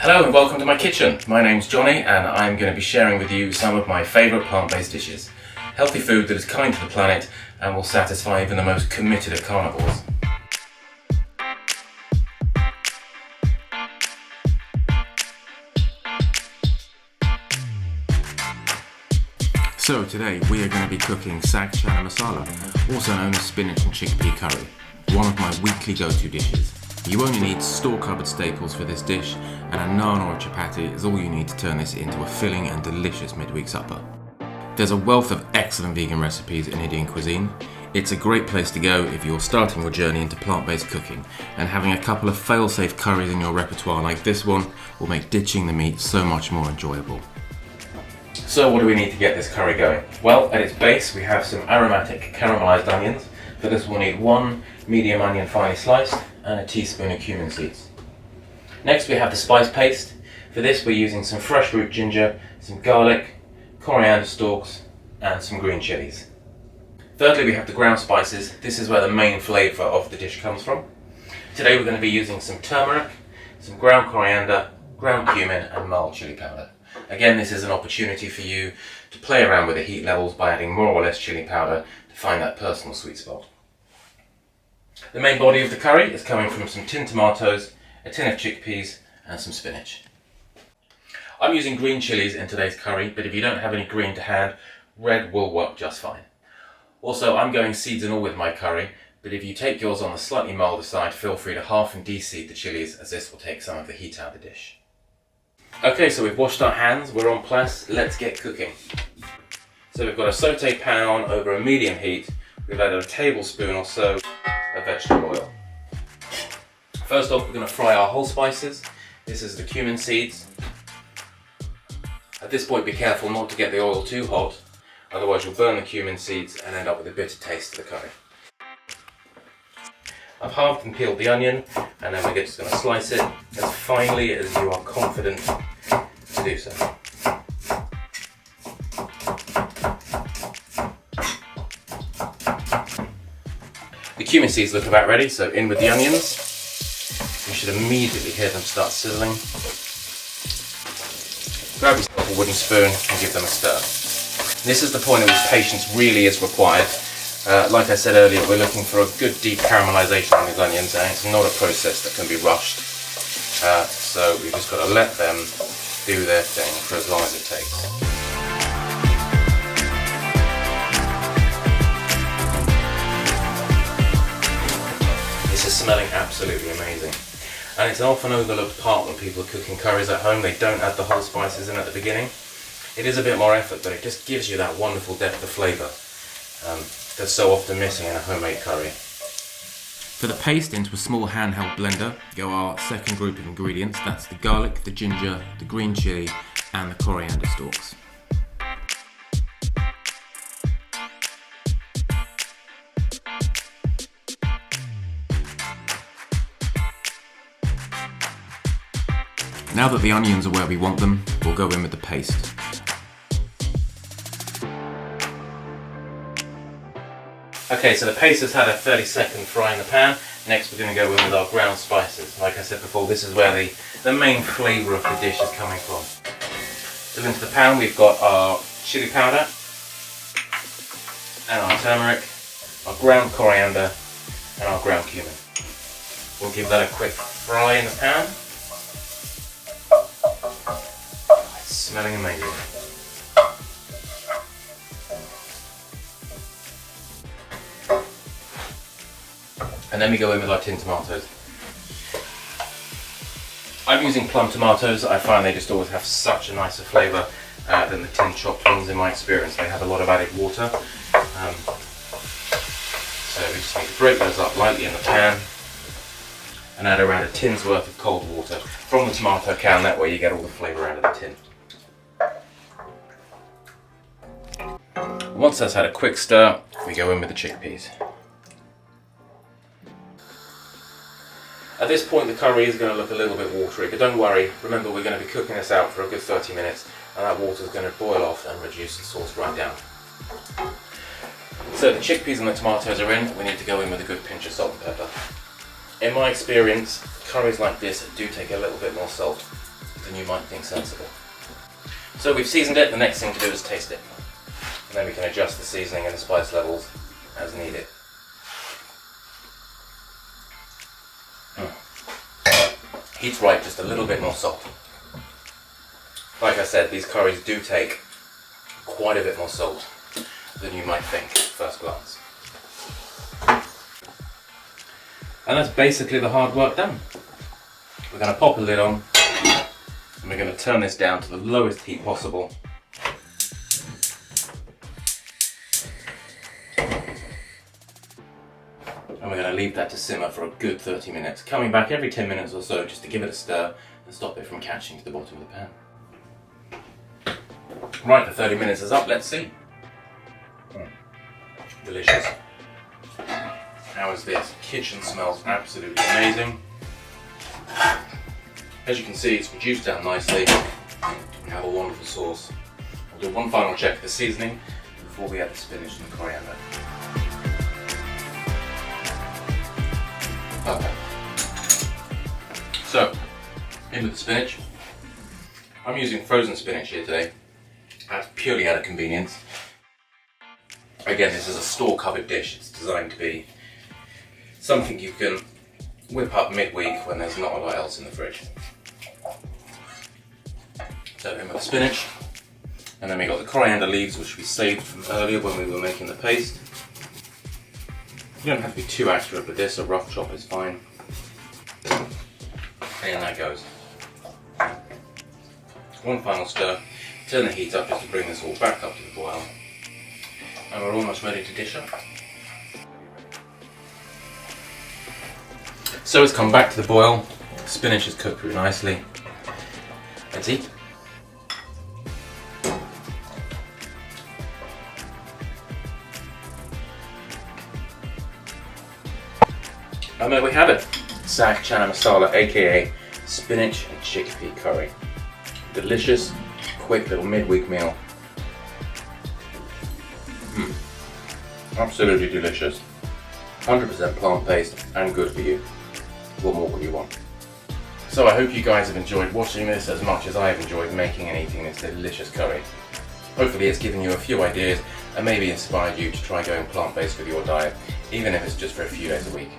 Hello and welcome to my kitchen. My name's Johnny and I'm going to be sharing with you some of my favourite plant-based dishes. Healthy food that is kind to the planet and will satisfy even the most committed of carnivores. So today we are going to be cooking Saag Chana Masala, also known as spinach and chickpea curry, one of my weekly go-to dishes. You only need store-cupboard staples for this dish, and a naan or a chapati is all you need to turn this into a filling and delicious midweek supper. There's a wealth of excellent vegan recipes in Indian cuisine. It's a great place to go if you're starting your journey into plant-based cooking, and having a couple of fail-safe curries in your repertoire like this one will make ditching the meat so much more enjoyable. So what do we need to get this curry going? Well, at its base we have some aromatic caramelized onions. For this we'll need one medium onion finely sliced and a teaspoon of cumin seeds. Next we have the spice paste. For this we're using some fresh root ginger, some garlic, coriander stalks and some green chilies. Thirdly we have the ground spices. This is where the main flavour of the dish comes from. Today we're going to be using some turmeric, some ground coriander, ground cumin and mild chili powder. Again, this is an opportunity for you to play around with the heat levels by adding more or less chili powder to find that personal sweet spot. The main body of the curry is coming from some tinned tomatoes, a tin of chickpeas and some spinach. I'm using green chilies in today's curry, but if you don't have any green to hand, red will work just fine. Also, I'm going seeds and all with my curry, but if you take yours on the slightly milder side, feel free to half and de-seed the chilies, as this will take some of the heat out of the dish. Okay, so we've washed our hands, we're on place, let's get cooking. So we've got a saute pan on over a medium heat. We've added a tablespoon or so of vegetable oil. First off, we're going to fry our whole spices. This is the cumin seeds. At this point, be careful not to get the oil too hot, otherwise you'll burn the cumin seeds and end up with a bitter taste to the curry. I've halved and peeled the onion, and then we're just going to slice it as finely as you are confident to do so. The cumin seeds look about ready, so in with the onions. You should immediately hear them start sizzling. Grab yourself a wooden spoon and give them a stir. This is the point at which patience really is required. Like I said earlier, we're looking for a good deep caramelization on these onions, and it's not a process that can be rushed. So we've just got to let them do their thing for as long as it takes. This is smelling absolutely amazing. And it's an often overlooked part when people are cooking curries at home. They don't add the whole spices in at the beginning. It is a bit more effort, but it just gives you that wonderful depth of flavour that's so often missing in a homemade curry. For the paste, into a small handheld blender go our second group of ingredients. That's the garlic, the ginger, the green chilli and the coriander stalks. Now that the onions are where we want them, we'll go in with the paste. Okay, so the paste has had a 30-second fry in the pan. Next we're going to go in with our ground spices. Like I said before, this is where the main flavour of the dish is coming from. So into the pan we've got our chili powder, and our turmeric, our ground coriander and our ground cumin. We'll give that a quick fry in the pan. It's smelling amazing. And then we go in with our tinned tomatoes. I'm using plum tomatoes. I find they just always have such a nicer flavour than the tin chopped ones in my experience. They have a lot of added water. So we just need to break those up lightly in the pan and add around a tin's worth of cold water from the tomato can. That way you get all the flavour out of the tin. Once that's had a quick stir, we go in with the chickpeas. At this point the curry is going to look a little bit watery, but don't worry, remember we're going to be cooking this out for a good 30 minutes and that water is going to boil off and reduce the sauce right down. So the chickpeas and the tomatoes are in, we need to go in with a good pinch of salt and pepper. In my experience, curries like this do take a little bit more salt. than you might think sensible. So we've seasoned it, the next thing to do is taste it. And then we can adjust the seasoning and the spice levels as needed. Heat's right, just a little bit more salt. Like I said, these curries do take quite a bit more salt than you might think at first glance. And that's basically the hard work done. We're going to pop a lid on and we're going to turn this down to the lowest heat possible. And we're going to leave that to simmer for a good 30 minutes, coming back every 10 minutes or so just to give it a stir and stop it from catching to the bottom of the pan. Right, the 30 minutes is up, let's see. Delicious. How is this? Kitchen smells absolutely amazing. As you can see, it's reduced down nicely. We have a wonderful sauce. We'll do one final check of the seasoning before we add the spinach and the coriander. Okay. So, in with the spinach. I'm using frozen spinach here today. That's purely out of convenience. Again, this is a store-covered dish. It's designed to be something you can whip up midweek when there's not a lot else in the fridge. So in with the spinach, and then we got the coriander leaves, which we saved from earlier when we were making the paste. You don't have to be too accurate with this, a rough chop is fine. And that goes. One final stir, turn the heat up just to bring this all back up to the boil. And we're almost ready to dish up. So it's come back to the boil, spinach is cooked really nicely. Let's eat. And there we have it, Saag Chana Masala, aka spinach and chickpea curry. Delicious, quick little midweek meal. Absolutely delicious. 100% plant-based and good for you. What more could you want? So I hope you guys have enjoyed watching this as much as I've enjoyed making and eating this delicious curry. Hopefully it's given you a few ideas and maybe inspired you to try going plant-based with your diet, even if it's just for a few days a week.